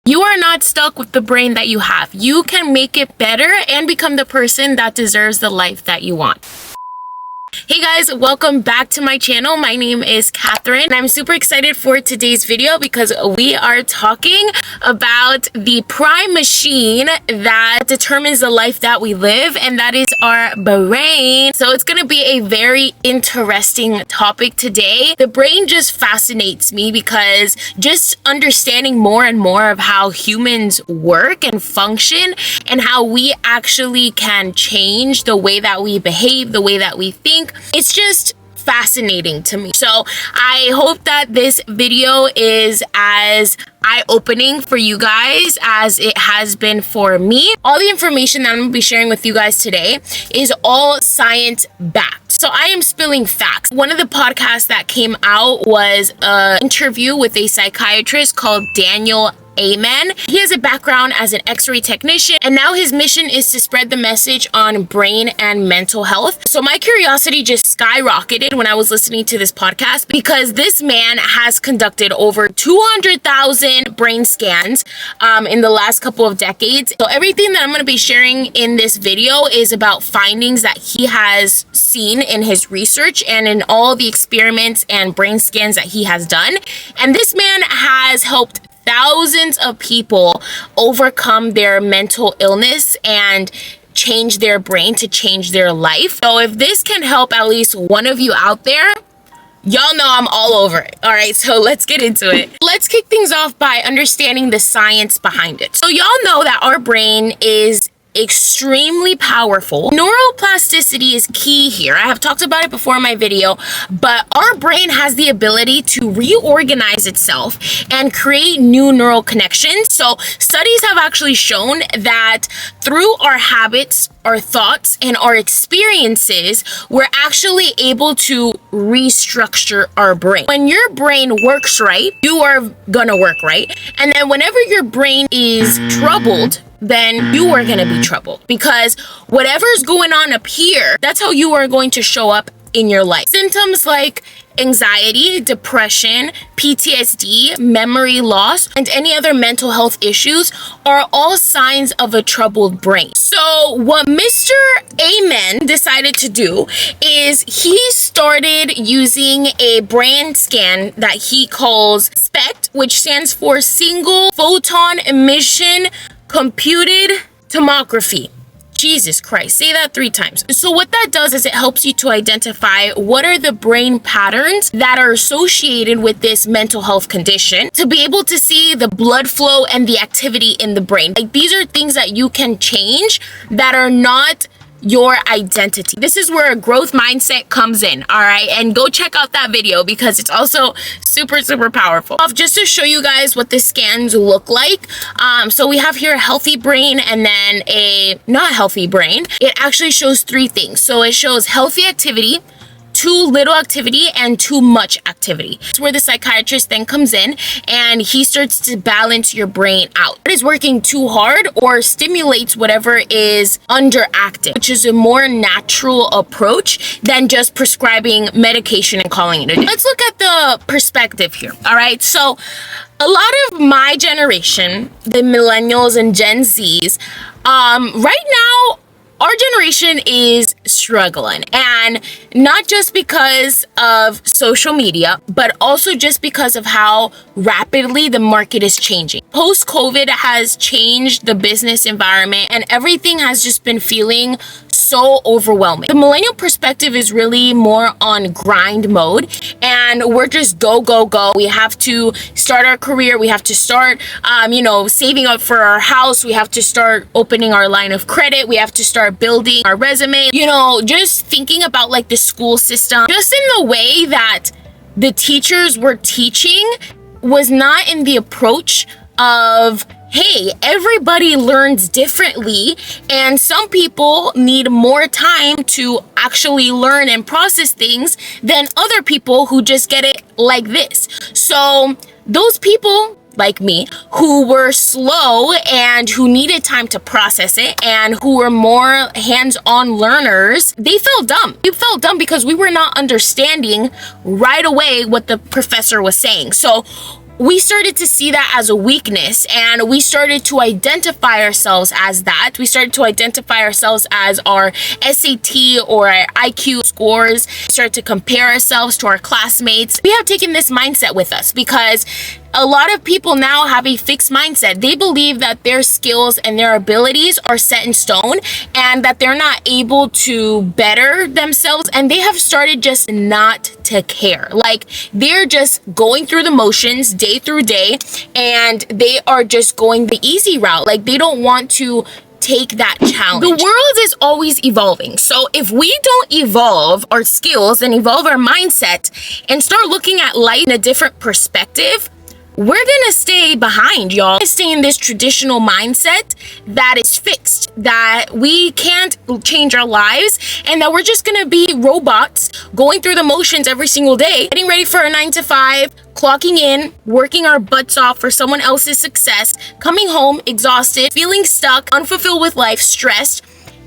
You are not stuck with the brain that you have. You can make it better and become the person that deserves the life that you want. Hey guys, welcome back to my channel. My name is Catherine and I'm super excited for today's video because we are talking about the prime machine that determines the life that we live, and that is our brain. So it's going to be a very interesting topic today. The brain just fascinates me because just understanding more and more of how humans work and function and how we actually can change the way that we behave, the way that we think. It's just fascinating to me. So I hope that this video is as eye-opening for you guys as it has been for me. All the information that I'm going to be sharing with you guys today is all science-backed. So I am spilling facts. One of the podcasts that came out was an interview with a psychiatrist called Daniel Amen. He has a background as an X-ray technician, and now his mission is to spread the message on brain and mental health. So my curiosity just skyrocketed when I was listening to this podcast because this man has conducted over 200,000 brain scans in the last couple of decades. So everything that I'm going to be sharing in this video is about findings that he has seen in his research and in all the experiments and brain scans that he has done. And this man has helped thousands of people overcome their mental illness and change their brain to change their life. So if this can help at least one of you out there, y'all know I'm all over it. All right, so let's get into it. Let's kick things off by understanding the science behind it. So y'all know that our brain is extremely powerful. Neuroplasticity is key here. I have talked about it before in my video, but our brain has the ability to reorganize itself and create new neural connections. So studies have actually shown that through our habits, our thoughts, and our experiences, we're actually able to restructure our brain. When your brain works right, you are gonna work right. And then whenever your brain is troubled, then you are going to be troubled because whatever's going on up here, that's how you are going to show up in your life. Symptoms like anxiety, depression, PTSD, memory loss, and any other mental health issues are all signs of a troubled brain. So what Mr. Amen decided to do is he started using a brain scan that he calls SPECT, which stands for Single Photon Emission Computed Tomography. Jesus Christ, say that 3 times. So what that does is it helps you to identify what are the brain patterns that are associated with this mental health condition, to be able to see the blood flow and the activity in the brain. Like, these are things that you can change that are not your identity. This is where a growth mindset comes in, all right? And go check out that video because it's also super powerful. Just to show you guys what the scans look like. So we have here a healthy brain and then a not healthy brain. It actually shows 3 things. So it shows healthy activity, too little activity, and too much activity. It's where the psychiatrist then comes in and he starts to balance your brain out. It is working too hard or stimulates whatever is underactive, which is a more natural approach than just prescribing medication and calling it a day. Let's look at the perspective here. All right, so a lot of my generation, the millennials and Gen Zs, right now, our generation is struggling, and not just because of social media, but also just because of how rapidly the market is changing. Post-COVID has changed the business environment, and everything has just been feeling so overwhelming. The millennial perspective is really more on grind mode, and we're just go. We have to start our career. We have to start, saving up for our house. We have to start opening our line of credit. We have to start building our resume. Just thinking about like the school system, just in the way that the teachers were teaching was not in the approach of, hey, everybody learns differently, and some people need more time to actually learn and process things than other people who just get it like this. So those people like me who were slow and who needed time to process it and who were more hands-on learners, they felt dumb. We felt dumb because we were not understanding right away what the professor was saying. So we started to see that as a weakness, and we started to identify ourselves as that. We started to identify ourselves as our SAT or our IQ scores. We started to compare ourselves to our classmates. We have taken this mindset with us because a lot of people now have a fixed mindset. They believe that their skills and their abilities are set in stone and that they're not able to better themselves, and they have started just not to care. Like, they're just going through the motions day through day, and they are just going the easy route. Like, they don't want to take that challenge. The world is always evolving. So if we don't evolve our skills and evolve our mindset and start looking at life in a different perspective, we're gonna stay behind, y'all. Stay in this traditional mindset that is fixed, that we can't change our lives, and that we're just gonna be robots going through the motions every single day, getting ready for a 9 to 5, clocking in, working our butts off for someone else's success, coming home exhausted, feeling stuck, unfulfilled with life, stressed,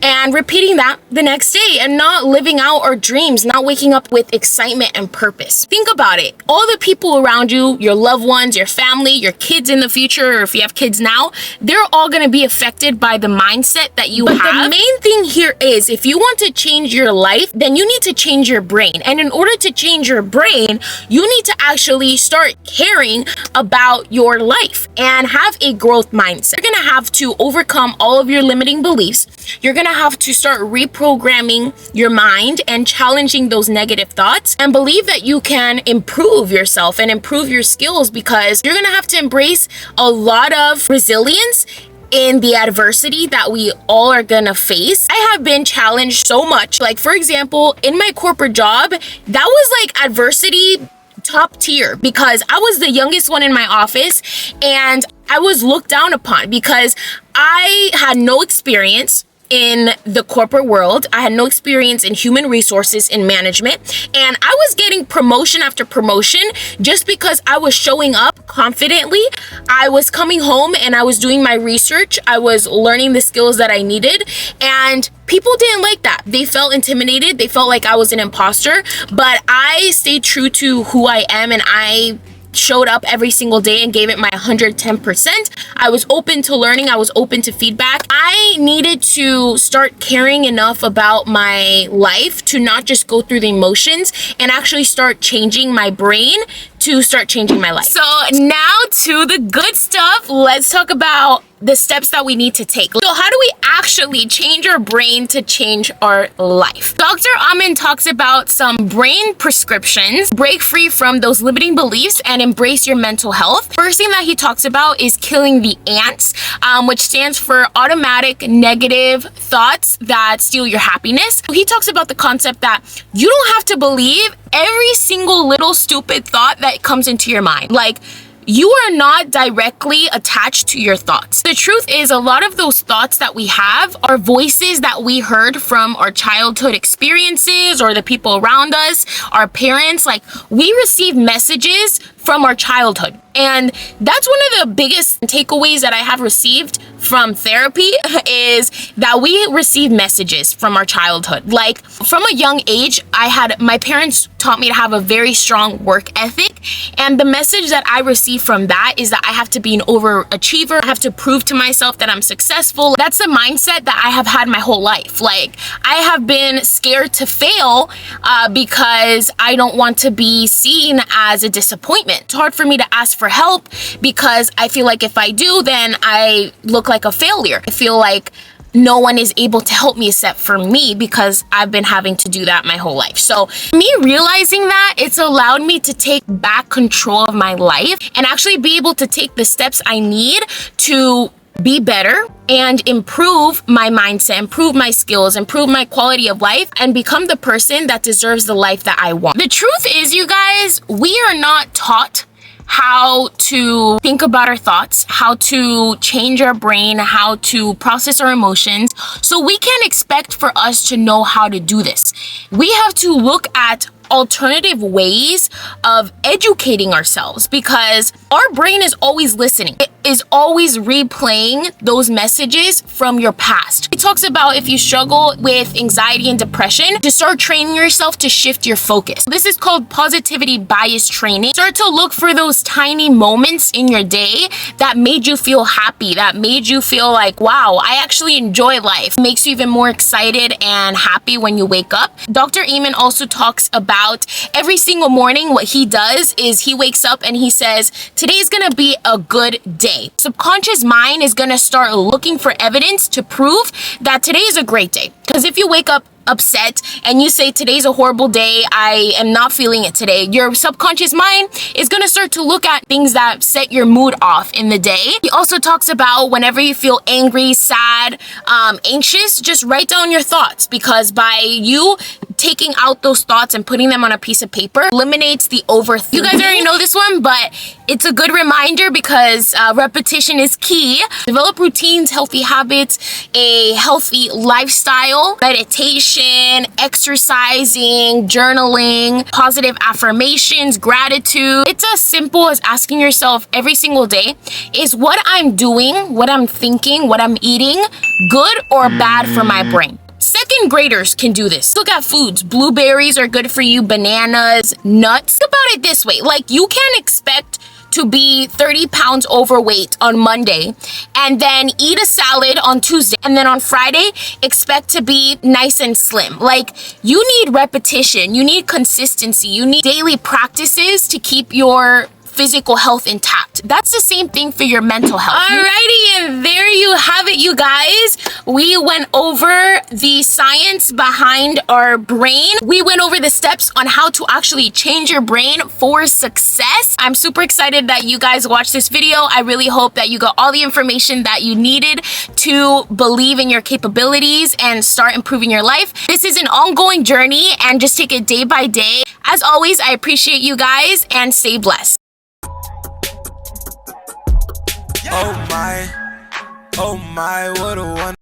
and repeating that the next day and not living out our dreams, not waking up with excitement and purpose. Think about it. All the people around you, your loved ones, your family, your kids in the future, or if you have kids now, they're all going to be affected by the mindset that you have. The main thing here is, if you want to change your life, then you need to change your brain. And in order to change your brain, you need to actually start caring about your life and have a growth mindset. You're going to have to overcome all of your limiting beliefs. You're going to have to start reprogramming your mind and challenging those negative thoughts, and believe that you can improve yourself and improve your skills, because you're going to have to embrace a lot of resilience in the adversity that we all are gonna face. I have been challenged so much. Like, for example, in my corporate job, that was like adversity top tier, because I was the youngest one in my office and I was looked down upon because I had no experience in the corporate world. I had no experience in human resources in management, and I was getting promotion after promotion just because I was showing up confidently. I was coming home and I was doing my research. I was learning the skills that I needed, and people didn't like that. They felt intimidated. They felt like I was an imposter, but I stayed true to who I am, and I showed up every single day and gave it my 110%. I was open to learning. I was open to feedback. I needed to start caring enough about my life to not just go through the emotions and actually start changing my brain to start changing my life. So now to the good stuff. Let's talk about the steps that we need to take. So how do we actually change our brain to change our life? Dr. Amin talks about some brain prescriptions. Break free from those limiting beliefs and embrace your mental health. First thing that he talks about is killing the ants, which stands for automatic negative thoughts that steal your happiness. He talks about the concept that you don't have to believe every single little stupid thought that comes into your mind. Like, you are not directly attached to your thoughts. The truth is, a lot of those thoughts that we have are voices that we heard from our childhood experiences or the people around us, our parents. Like, we receive messages from our childhood. And that's one of the biggest takeaways that I have received from therapy is that we receive messages from our childhood. Like, from a young age, my parents taught me to have a very strong work ethic. And the message that I receive from that is that I have to be an overachiever. I have to prove to myself that I'm successful. That's the mindset that I have had my whole life. Like, I have been scared to fail because I don't want to be seen as a disappointment. It's hard for me to ask for help because I feel like if I do, then I look like a failure. I feel like no one is able to help me except for me because I've been having to do that my whole life. So me realizing that, it's allowed me to take back control of my life and actually be able to take the steps I need to be better and improve my mindset, improve my skills, improve my quality of life, and become the person that deserves the life that I want. The truth is, you guys, we are not taught how to think about our thoughts, how to change our brain, how to process our emotions. So we can't expect for us to know how to do this. We have to look at alternative ways of educating ourselves because our brain is always listening. It is always replaying those messages from your past. He talks about if you struggle with anxiety and depression, to start training yourself to shift your focus. This is called positivity bias training. Start to look for those tiny moments in your day that made you feel happy, that made you feel like, wow, I actually enjoy life. It makes you even more excited and happy when you wake up. Dr. Amen also talks about every single morning what he does is he wakes up and he says, today's gonna be a good day. Subconscious mind is gonna start looking for evidence to prove that today is a great day. Because if you wake up upset and you say today's a horrible day, I am not feeling it today, your subconscious mind is going to start to look at things that set your mood off in the day. He also talks about whenever you feel angry, sad, anxious, just write down your thoughts, because by you taking out those thoughts and putting them on a piece of paper eliminates the overthinking. You guys already know this one, but it's a good reminder because repetition is key. Develop routines, healthy habits, a healthy lifestyle, meditation, exercising, journaling, positive affirmations, gratitude. It's as simple as asking yourself every single day, is what I'm doing, what I'm thinking, what I'm eating good or bad for my brain? Second graders can do this. Look at foods. Blueberries are good for you, bananas, nuts. Think about it this way. Like, you can't expect to be 30 pounds overweight on Monday and then eat a salad on Tuesday and then on Friday expect to be nice and slim. Like, you need repetition, you need consistency, you need daily practices to keep your physical health intact. That's the same thing for your mental health. Alrighty, and there you have it, you guys. We went over the science behind our brain. We went over the steps on how to actually change your brain for success. I'm super excited that you guys watched this video. I really hope that you got all the information that you needed to believe in your capabilities and start improving your life. This is an ongoing journey and just take it day by day. As always, I appreciate you guys and stay blessed. Oh my, what a one.